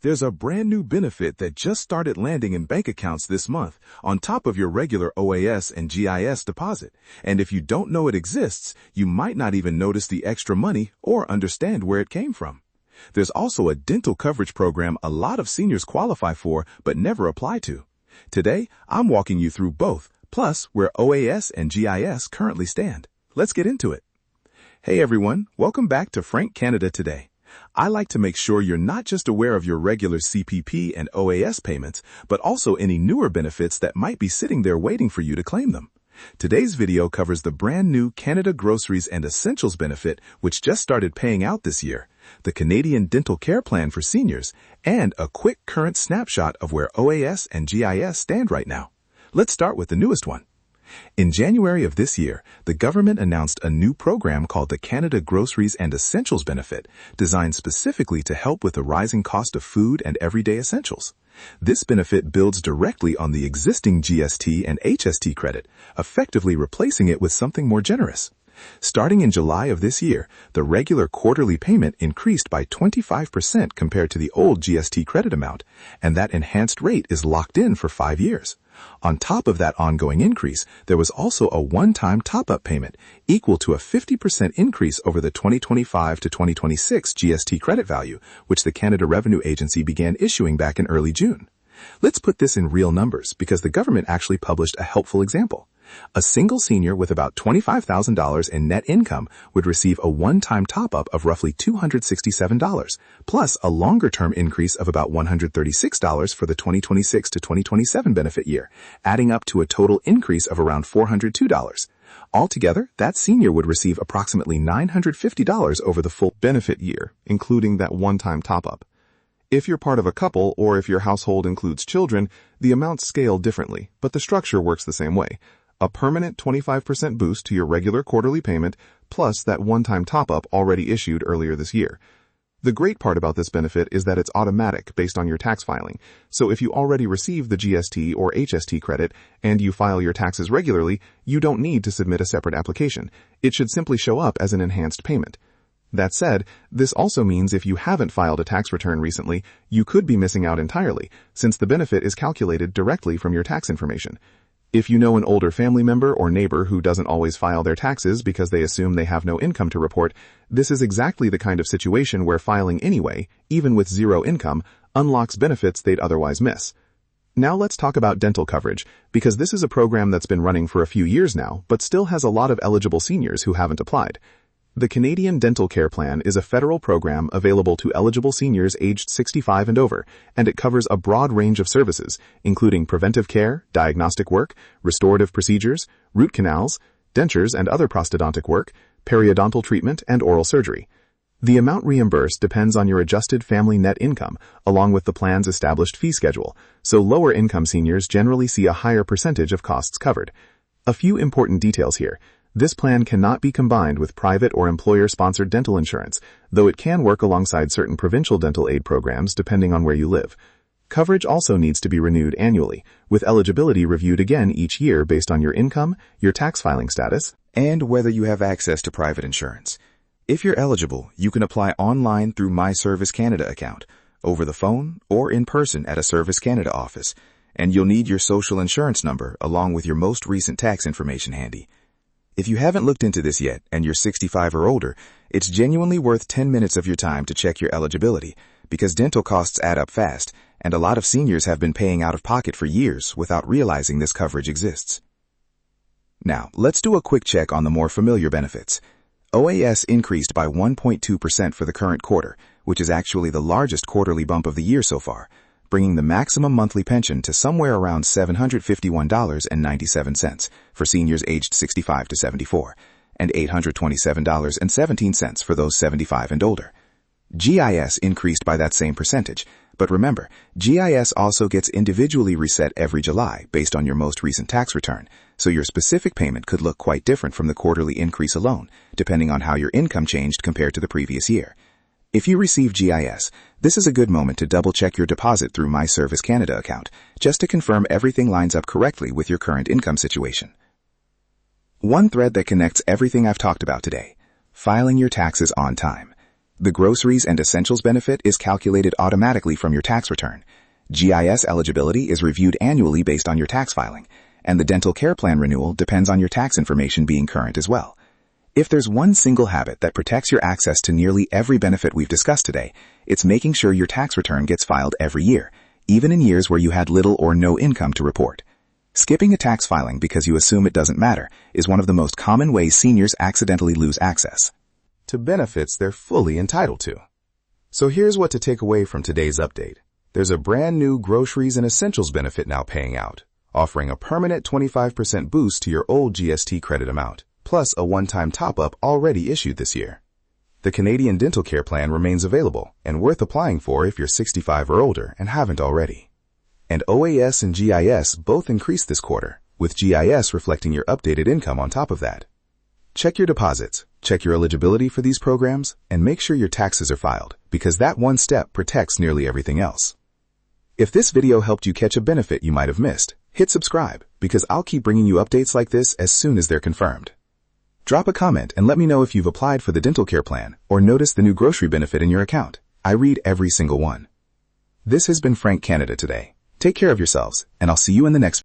There's a brand new benefit that just started landing in bank accounts this month on top of your regular OAS and GIS deposit. And if you don't know it exists, you might not even notice the extra money or understand where it came from. There's also a dental coverage program a lot of seniors qualify for but never apply to. Today, I'm walking you through both, plus where OAS and GIS currently stand. Let's get into it. Hey everyone, welcome back to Frank Canada Today. I like to make sure you're not just aware of your regular CPP and OAS payments, but also any newer benefits that might be sitting there waiting for you to claim them. Today's video covers the brand new Canada Groceries and Essentials benefit, which just started paying out this year, the Canadian Dental Care Plan for seniors, and a quick current snapshot of where OAS and GIS stand right now. Let's start with the newest one. In January of this year, the government announced a new program called the Canada Groceries and Essentials Benefit, designed specifically to help with the rising cost of food and everyday essentials. This benefit builds directly on the existing GST and HST credit, effectively replacing it with something more generous. Starting in July of this year, the regular quarterly payment increased by 25% compared to the old GST credit amount, and that enhanced rate is locked in for 5 years. On top of that ongoing increase, there was also a one-time top-up payment equal to a 50% increase over the 2025 to 2026 GST credit value, which the Canada Revenue Agency began issuing back in early June. Let's put this in real numbers because the government actually published a helpful example. A single senior with about $25,000 in net income would receive a one-time top-up of roughly $267, plus a longer-term increase of about $136 for the 2026 to 2027 benefit year, adding up to a total increase of around $402. Altogether, that senior would receive approximately $950 over the full benefit year, including that one-time top-up. If you're part of a couple or if your household includes children, the amounts scale differently, but the structure works the same way. A permanent 25% boost to your regular quarterly payment, plus that one-time top-up already issued earlier this year. The great part about this benefit is that it's automatic based on your tax filing, so if you already receive the GST or HST credit and you file your taxes regularly, you don't need to submit a separate application. It should simply show up as an enhanced payment. That said, this also means if you haven't filed a tax return recently, you could be missing out entirely, since the benefit is calculated directly from your tax information. If you know an older family member or neighbor who doesn't always file their taxes because they assume they have no income to report, this is exactly the kind of situation where filing anyway, even with zero income, unlocks benefits they'd otherwise miss. Now let's talk about dental coverage, because this is a program that's been running for a few years now, but still has a lot of eligible seniors who haven't applied. The Canadian Dental Care Plan is a federal program available to eligible seniors aged 65 and over, and it covers a broad range of services, including preventive care, diagnostic work, restorative procedures, root canals, dentures and other prosthodontic work, periodontal treatment, and oral surgery. The amount reimbursed depends on your adjusted family net income, along with the plan's established fee schedule, so lower-income seniors generally see a higher percentage of costs covered. A few important details here. This plan cannot be combined with private or employer-sponsored dental insurance, though it can work alongside certain provincial dental aid programs depending on where you live. Coverage also needs to be renewed annually, with eligibility reviewed again each year based on your income, your tax filing status, and whether you have access to private insurance. If you're eligible, you can apply online through My Service Canada account, over the phone, or in person at a Service Canada office, and you'll need your social insurance number along with your most recent tax information handy. If you haven't looked into this yet and you're 65 or older, it's genuinely worth 10 minutes of your time to check your eligibility, because dental costs add up fast, and a lot of seniors have been paying out of pocket for years without realizing this coverage exists. Now, let's do a quick check on the more familiar benefits. OAS increased by 1.2% for the current quarter, which is actually the largest quarterly bump of the year so far, bringing the maximum monthly pension to somewhere around $751.97 for seniors aged 65 to 74, and $827.17 for those 75 and older. GIS increased by that same percentage, but remember, GIS also gets individually reset every July based on your most recent tax return, so your specific payment could look quite different from the quarterly increase alone, depending on how your income changed compared to the previous year. If you receive GIS, this is a good moment to double-check your deposit through My Service Canada account, just to confirm everything lines up correctly with your current income situation. One thread that connects everything I've talked about today: filing your taxes on time. The Groceries and Essentials benefit is calculated automatically from your tax return. GIS eligibility is reviewed annually based on your tax filing, and the dental care plan renewal depends on your tax information being current as well. If there's one single habit that protects your access to nearly every benefit we've discussed today, it's making sure your tax return gets filed every year, even in years where you had little or no income to report. Skipping a tax filing because you assume it doesn't matter is one of the most common ways seniors accidentally lose access to benefits they're fully entitled to. So here's what to take away from today's update. There's a brand new Groceries and Essentials benefit now paying out, offering a permanent 25% boost to your old GST credit amount, plus a one-time top-up already issued this year. The Canadian Dental Care Plan remains available and worth applying for if you're 65 or older and haven't already. And OAS and GIS both increased this quarter, with GIS reflecting your updated income on top of that. Check your deposits, check your eligibility for these programs, and make sure your taxes are filed, because that one step protects nearly everything else. If this video helped you catch a benefit you might have missed, hit subscribe, because I'll keep bringing you updates like this as soon as they're confirmed. Drop a comment and let me know if you've applied for the dental care plan or noticed the new grocery benefit in your account. I read every single one. This has been Frank Canada today. Take care of yourselves, and I'll see you in the next